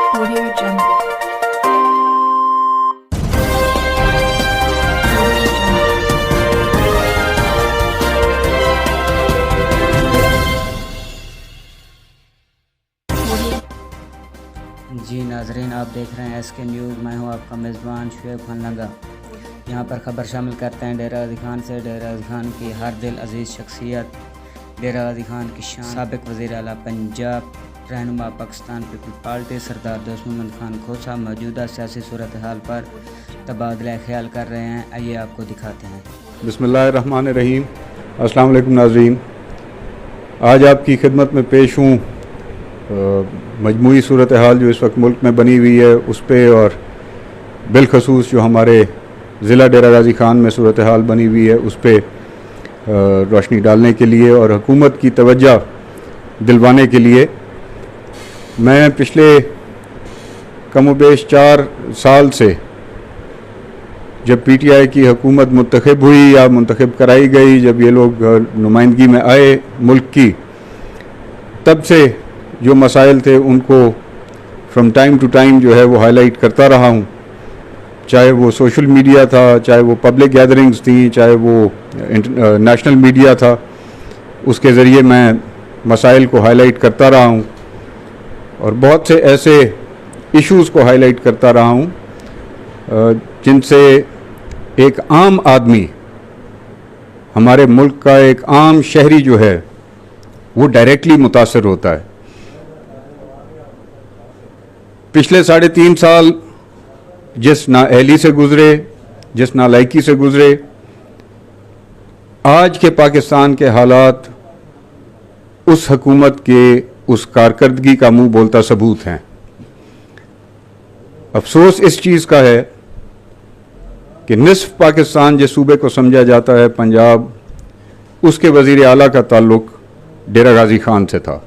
Audio Jungle. जी नाजरीन, आप देख रहे हैं SK न्यूज़। मैं हूं आपका मेज़बान शुएब खान लंगा। यहां पर ख़बर शामिल करते हैं डेरा गाजी खान से। डेरा गाजी खान की हर दिल अजीज़ शख्सियत, डेरा गाजी खान की शान, साबिक़ वज़ीर आला पंजाब, रहनुमा पाकिस्तान पीपल पार्टी सरदार दोस्त मोहम्मद खान खोसा मौजूदा सियासी सूरत हाल पर तबादला ख्याल कर रहे हैं। आइए आपको दिखाते हैं। बिस्मिल्लाहिर्रहमानिर्रहीम। अस्सलाम वालेकुम नाज़रीन, आज आपकी खिदमत में पेश हूँ मजमूई सूरत हाल जो इस वक्त मुल्क में बनी हुई है उस पर, और बिलखसूस जो हमारे ज़िला डेरा गाजी खान में सूरत हाल बनी हुई है उस पर रोशनी डालने के लिए और हुकूमत की तवज्जो दिलवाने के लिए मैं पिछले कमोबेश 4 साल से, जब PTI की हुकूमत मुंतखब हुई या मुंतखब कराई गई, जब ये लोग नुमाइंदगी में आए मुल्क की, तब से जो मसाइल थे उनको फ्रॉम टाइम टू टाइम जो है वो हाईलाइट करता रहा हूँ। चाहे वो सोशल मीडिया था, चाहे वो पब्लिक गैदरिंग्स थी, चाहे वो नेशनल मीडिया था, उसके ज़रिए मैं मसाइल को हाईलाइट करता रहा हूँ और बहुत से ऐसे इश्यूज़ को हाईलाइट करता रहा हूँ जिनसे एक आम आदमी, हमारे मुल्क का एक आम शहरी जो है वो डायरेक्टली मुतासर होता है। पिछले 3.5 साल जिस नाअहली से गुज़रे, जिस नालायकी से गुज़रे, आज के पाकिस्तान के हालात उस हुकूमत के उस कारकर्दगी का मुंह बोलता सबूत हैं। अफसोस इस चीज़ का है कि निसफ पाकिस्तान जिस सूबे को समझा जाता है पंजाब, उसके वज़ीर आला का ताल्लुक़ डेरा गाजी खान से था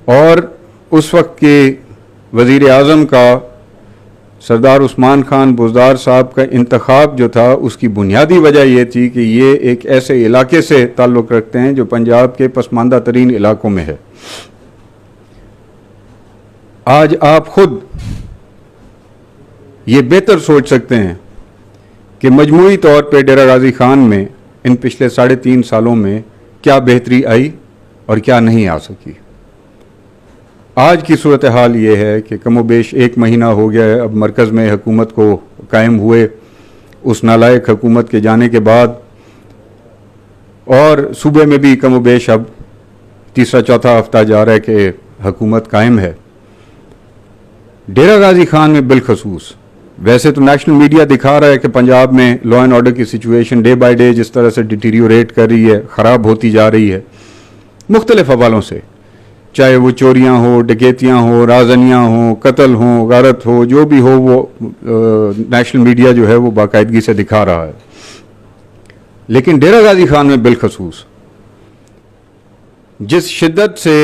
और उस वक्त के वज़ीर आज़म का सरदार उस्मान खान बुज़दार साहब का इंतखाब जो था, उसकी बुनियादी वजह यह थी कि ये एक ऐसे इलाके से ताल्लुक़ रखते हैं जो पंजाब के पसमानदा तरीन इलाकों में है। आज आप खुद ये बेहतर सोच सकते हैं कि मजमूई तौर पे डेरा गाजी खान में इन पिछले 3.5 सालों में क्या बेहतरी आई और क्या नहीं आ सकी। आज की सूरत हाल ये है कि कमोबेश 1 महीना हो गया है अब मरकज़ में हुकूमत को कायम हुए, उस नालायक हुकूमत के जाने के बाद, और सूबे में भी कमोबेश अब तीसरा चौथा हफ्ता जा रहा है कि हुकूमत कायम है। डेरा गाजी खान में बिलखसूस, वैसे तो नेशनल मीडिया दिखा रहा है कि पंजाब में लॉ एंड ऑर्डर की सिचुएशन डे बाय डे जिस तरह से डिटीरियोरेट कर रही है, ख़राब होती जा रही है मुख्तलिफ हवालों से, चाहे वो चोरियां हो, डकैतियां हो, राजनियां हो, कत्ल हो, गारत हो, जो भी हो, वो नेशनल मीडिया जो है वो बाकायदगी से दिखा रहा है। लेकिन डेरा गाजी खान में बिलखसूस जिस शिद्दत से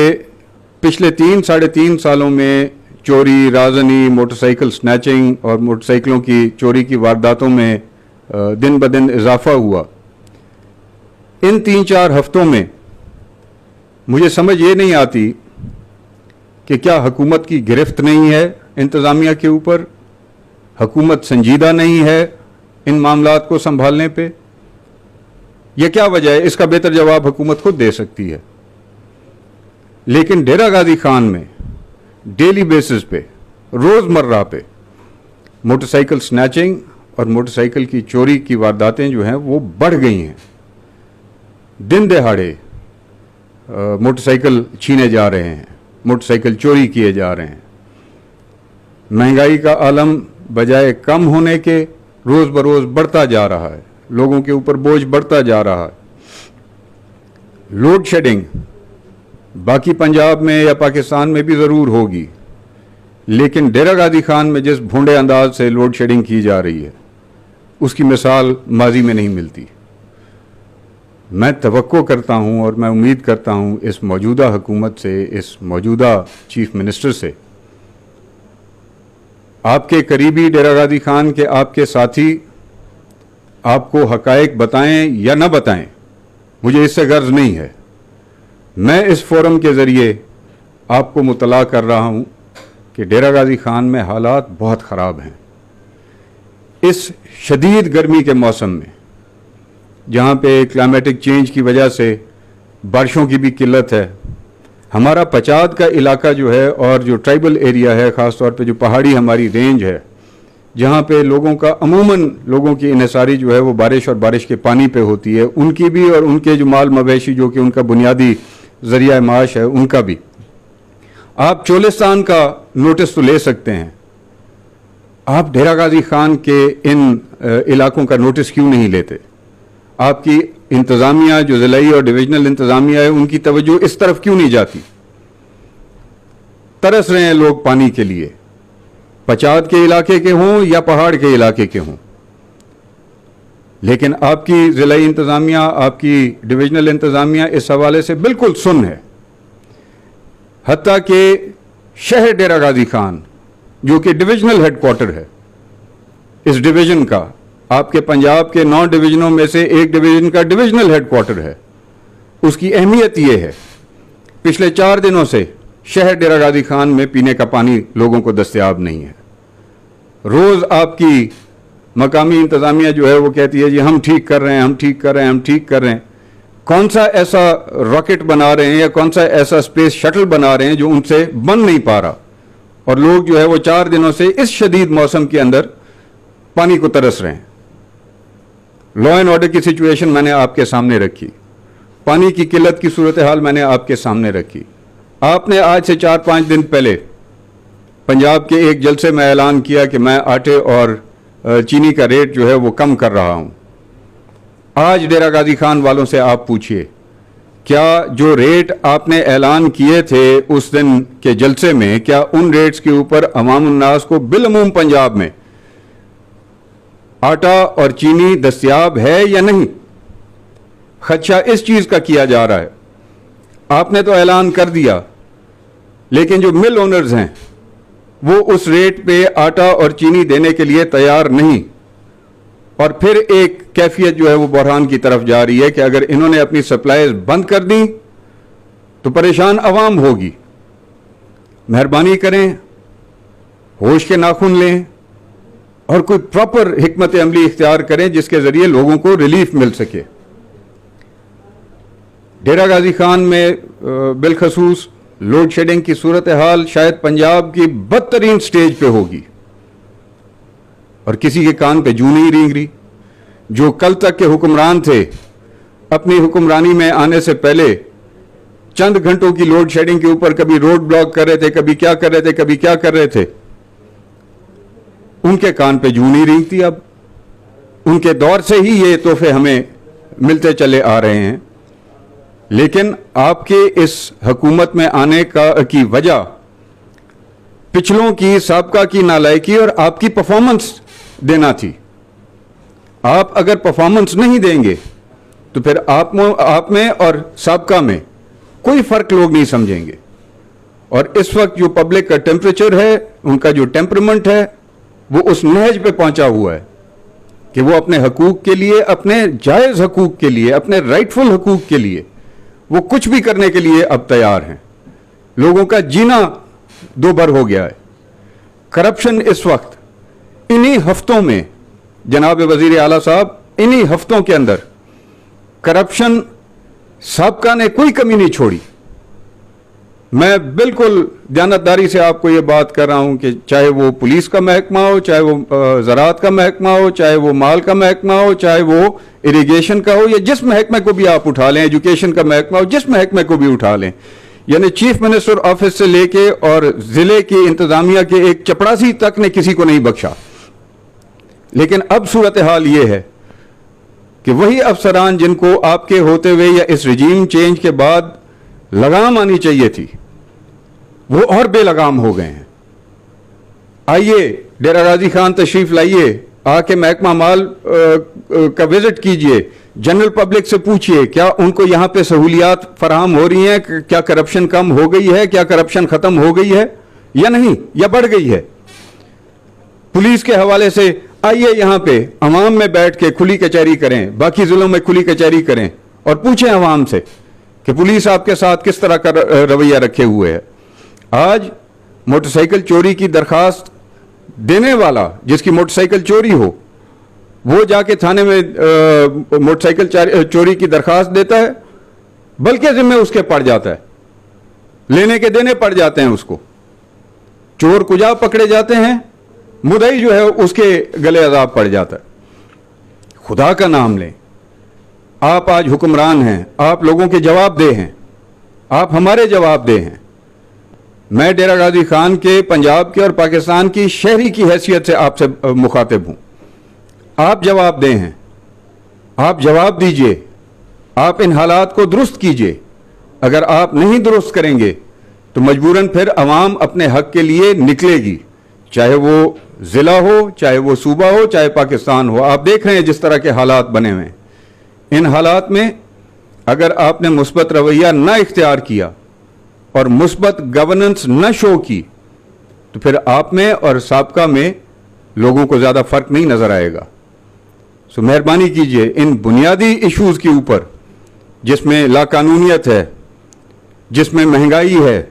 पिछले 3-3.5 सालों में चोरी, राजनी, मोटरसाइकिल स्नैचिंग और मोटरसाइकिलों की चोरी की वारदातों में दिन ब दिन इजाफा हुआ, इन 3-4 हफ्तों में मुझे समझ ये नहीं आती कि क्या हुकूमत की गिरफ्त नहीं है इंतज़ामिया के ऊपर, हुकूमत संजीदा नहीं है इन मामलात को संभालने पे, यह क्या वजह है? इसका बेहतर जवाब हुकूमत खुद दे सकती है। लेकिन डेरा गाजी खान में डेली बेसिस पे, रोज़मर्रा पे मोटरसाइकिल स्नैचिंग और मोटरसाइकिल की चोरी की वारदातें जो हैं वो बढ़ गई हैं। दिन दहाड़े मोटरसाइकिल छीने जा रहे हैं, मोटरसाइकिल चोरी किए जा रहे हैं। महंगाई का आलम बजाय कम होने के रोज़ बरोज़ बढ़ता जा रहा है, लोगों के ऊपर बोझ बढ़ता जा रहा है। लोड शेडिंग बाकी पंजाब में या पाकिस्तान में भी ज़रूर होगी, लेकिन डेरा गाजी खान में जिस भूंडे अंदाज से लोड शेडिंग की जा रही है उसकी मिसाल माजी में नहीं मिलती। मैं तवक्को करता हूँ और मैं उम्मीद करता हूँ इस मौजूदा हुकूमत से, इस मौजूदा चीफ मिनिस्टर से, आपके करीबी डेरा गाजी खान के आपके साथी आपको हकायक बताएं या न बताएं, मुझे इससे गर्ज नहीं है। मैं इस फोरम के ज़रिए आपको मुतला कर रहा हूँ कि डेरा गाजी खान में हालात बहुत ख़राब हैं। इस शदीद गर्मी के मौसम में, जहाँ पे क्लाइमेटिक चेंज की वजह से बारिशों की भी किल्लत है, हमारा पचाद का इलाका जो है और जो ट्राइबल एरिया है, ख़ास तौर पे जो पहाड़ी हमारी रेंज है, जहाँ पे लोगों का अमूमन लोगों की इन्हिसारी जो है वो बारिश और बारिश के पानी पे होती है, उनकी भी और उनके जो माल मवेशी जो कि उनका बुनियादी ज़रिया माश है उनका भी। आप चोलिस्तान का नोटिस तो ले सकते हैं, आप डेरा गाजी खान के इन इलाकों का नोटिस क्यों नहीं लेते? आपकी इंतज़ामिया जो ज़िलाई और डिविजनल इंतज़ामिया है उनकी तवज्जो इस तरफ क्यों नहीं जाती? तरस रहे हैं लोग पानी के लिए, पचाद के इलाके के हों या पहाड़ के इलाके के हों, लेकिन आपकी ज़िलाई इंतज़ामिया, आपकी डिविजनल इंतज़ामिया इस हवाले से बिल्कुल सुन्न है। हत्ता कि शहर डेरा गाजी खान जो कि डिविजनल हेडक्वार्टर है इस डिवीज़न का, आपके पंजाब के 9 डिवीज़नों में से एक डिवीज़न का डिविजनल हेडक्वार्टर है, उसकी अहमियत ये है पिछले 4 दिनों से शहर डेरा गाजी खान में पीने का पानी लोगों को दस्तयाब नहीं है। रोज़ आपकी मकामी इंतज़ामिया जो है वो कहती है जी हम ठीक कर रहे हैं, हम ठीक कर रहे हैं, हम ठीक कर रहे हैं। कौन सा ऐसा रॉकेट बना रहे हैं या कौन सा ऐसा स्पेस शटल बना रहे हैं जो उनसे बन नहीं पा रहा, और लोग जो है वो 4 दिनों से इस शदीद मौसम के अंदर पानी को तरस रहे हैं। लॉ एंड ऑर्डर की सिचुएशन मैंने आपके सामने रखी, पानी की किल्लत की सूरत हाल मैंने आपके सामने रखी। आपने आज से 4-5 दिन पहले पंजाब के एक जलसे में ऐलान किया कि मैं आटे और चीनी का रेट जो है वो कम कर रहा हूं। आज डेरा गाजी खान वालों से आप पूछिए, क्या जो रेट आपने ऐलान किए थे उस दिन के जलसे में, क्या उन रेट्स के ऊपर अवाम उन्नास को बिलअमूम पंजाब में आटा और चीनी दस्तयाब है या नहीं? खदशा इस चीज का किया जा रहा है। आपने तो ऐलान कर दिया, लेकिन जो मिल ओनर्स हैं वो उस रेट पे आटा और चीनी देने के लिए तैयार नहीं, और फिर एक कैफियत जो है वो बहरान की तरफ जा रही है कि अगर इन्होंने अपनी सप्लाईज बंद कर दी तो परेशान अवाम होगी। मेहरबानी करें, होश के नाखून लें और कोई प्रॉपर हिकमत अमली इख्तियार करें जिसके जरिए लोगों को रिलीफ मिल सके। डेरा गाजी खान में बिलखसूस लोड शेडिंग की सूरत हाल शायद पंजाब की बदतरीन स्टेज पे होगी और किसी के कान पे जूं नहीं रेंग रही। जो कल तक के हुक्मरान थे, अपनी हुक्मरानी में आने से पहले चंद घंटों की लोड शेडिंग के ऊपर कभी रोड ब्लॉक कर रहे थे, कभी क्या कर रहे थे, कभी क्या कर रहे थे, उनके कान पे जूं नहीं रेंगती। अब उनके दौर से ही ये तोहफे हमें मिलते चले आ रहे हैं। लेकिन आपके इस हुकूमत में आने की वजह पिछलों की, साबका की नालायकी और आपकी परफॉर्मेंस देना थी। आप अगर परफॉर्मेंस नहीं देंगे तो फिर आप में और साबका में कोई फर्क लोग नहीं समझेंगे। और इस वक्त जो पब्लिक का टेम्परेचर है, उनका जो टेम्परमेंट है, वो उस नहज पे पहुंचा हुआ है कि वो अपने हकूक के लिए, अपने जायज़ हकूक के लिए, अपने राइटफुल हकूक के लिए वो कुछ भी करने के लिए अब तैयार हैं। लोगों का जीना दोभर हो गया है। करप्शन इस वक्त इन्हीं हफ्तों में, जनाब वजीर आला साहब, इन्हीं हफ्तों के अंदर करप्शन साबका ने कोई कमी नहीं छोड़ी। मैं बिल्कुल दयानतदारी से आपको ये बात कर रहा हूं कि चाहे वो पुलिस का महकमा हो, चाहे वो ज़राअत का महकमा हो, चाहे वो माल का महकमा हो, चाहे वो इरिगेशन का हो, या जिस महकमे को भी आप उठा लें, एजुकेशन का महकमा हो, जिस महकमे को भी उठा लें, यानी चीफ मिनिस्टर ऑफिस से लेके और ज़िले की इंतज़ामिया के एक चपरासी तक ने किसी को नहीं बख्शा। लेकिन अब सूरत हाल ये है कि वही अफसरान जिनको आपके होते हुए या इस रजीम चेंज के बाद लगाम आनी चाहिए थी, वो और बेलगाम हो गए हैं। आइए डेरा गाजी खान तशरीफ लाइए, आके महकमा माल का विजिट कीजिए, जनरल पब्लिक से पूछिए क्या उनको यहाँ पे सहूलियात फराहम हो रही हैं, क्या करप्शन कम हो गई है, क्या करप्शन खत्म हो गई है या नहीं, या बढ़ गई है। पुलिस के हवाले से आइए यहाँ पे अवाम में बैठ के खुली कचहरी करें, बाकी जिलों में खुली कचहरी करें और पूछें अवाम से कि पुलिस आपके साथ किस तरह का रवैया रखे हुए है। आज मोटरसाइकिल चोरी की दरखास्त देने वाला, जिसकी मोटरसाइकिल चोरी हो, वो जाके थाने में मोटरसाइकिल चोरी की दरखास्त देता है, बल्कि जिम्मे उसके पड़ जाता है, लेने के देने पड़ जाते हैं उसको। चोर कुजा पकड़े जाते हैं, मुदई जो है उसके गले अजाब पड़ जाता है। खुदा का नाम लें, आप आज हुक्मरान हैं, आप लोगों के जवाबदेह हैं, आप हमारे जवाबदेह हैं। मैं डेरा गाजी खान के, पंजाब के और पाकिस्तान की शहरी की हैसियत से आपसे मुखातिब हूं। आप जवाबदेह हैं, आप जवाब दीजिए, आप इन हालात को दुरुस्त कीजिए। अगर आप नहीं दुरुस्त करेंगे तो मजबूरन फिर अवाम अपने हक के लिए निकलेगी, चाहे वो ज़िला हो, चाहे वो सूबा हो, चाहे पाकिस्तान हो। आप देख रहे हैं जिस तरह के हालात बने हुए हैं। इन हालात में अगर आपने मुस्बत रवैया ना इख्तियार किया और मुस्बत गवर्नेंस न शो की तो फिर आप में और साबका में लोगों को ज़्यादा फ़र्क नहीं नज़र आएगा। सो मेहरबानी कीजिए, इन बुनियादी इश्यूज़ के ऊपर, जिसमें लाकानूनियत है, जिसमें महंगाई है,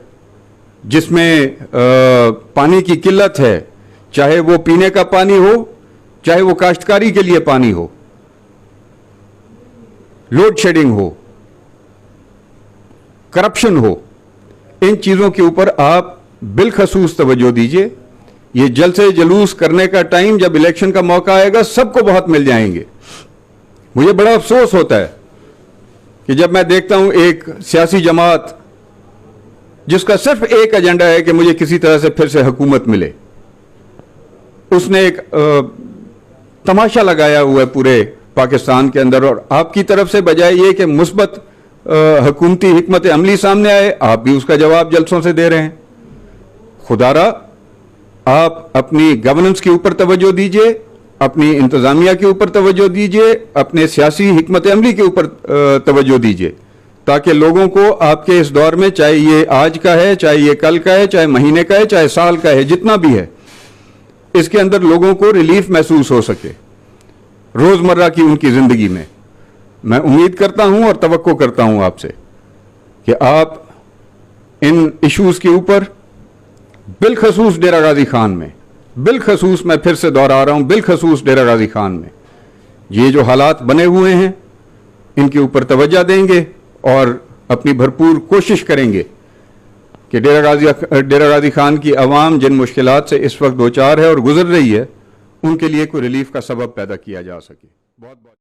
जिसमें पानी की किल्लत है, चाहे वो पीने का पानी हो, चाहे वो काश्तकारी के लिए पानी हो, लोड शेडिंग हो, करप्शन हो, इन चीज़ों के ऊपर आप बिलखसूस तवज्जो दीजिए। ये जलसे जुलूस करने का टाइम, जब इलेक्शन का मौका आएगा, सबको बहुत मिल जाएंगे। मुझे बड़ा अफसोस होता है कि जब मैं देखता हूं एक सियासी जमात जिसका सिर्फ एक एजेंडा है कि मुझे किसी तरह से फिर से हुकूमत मिले, उसने एक तमाशा लगाया हुआ है पूरे पाकिस्तान के अंदर। और आपकी तरफ से बजाय ये कि मुस्बत हुकूमती हिकमत अमली सामने आए, आप भी उसका जवाब जलसों से दे रहे हैं। खुदारा, आप अपनी गवर्नेंस के ऊपर तवज्जो दीजिए, अपनी इंतज़ामिया के ऊपर तवज्जो दीजिए, अपने सियासी हिकमत अमली के ऊपर तवज्जो दीजिए, ताकि लोगों को आपके इस दौर में, चाहे ये आज का है, चाहे ये कल का है, चाहे महीने का है, चाहे साल का है, जितना भी है, इसके अंदर लोगों को रिलीफ महसूस हो सके रोज़मर्रा की उनकी ज़िंदगी में। मैं उम्मीद करता हूं और तवक्को करता हूं आपसे कि आप इन इश्यूज़ के ऊपर, बिलखसूस डेरा गाजी खान में, बिलखसूस मैं फिर से दोहरा रहा हूं, बिलखसूस डेरा गाजी खान में ये जो हालात बने हुए हैं, इनके ऊपर तवज्जो देंगे और अपनी भरपूर कोशिश करेंगे कि डेरा गाजी खान की आवाम जिन मुश्किलात से इस वक्त दो चार है और गुजर रही है, उनके लिए कोई रिलीफ का सबब पैदा किया जा सके। बहुत बहुत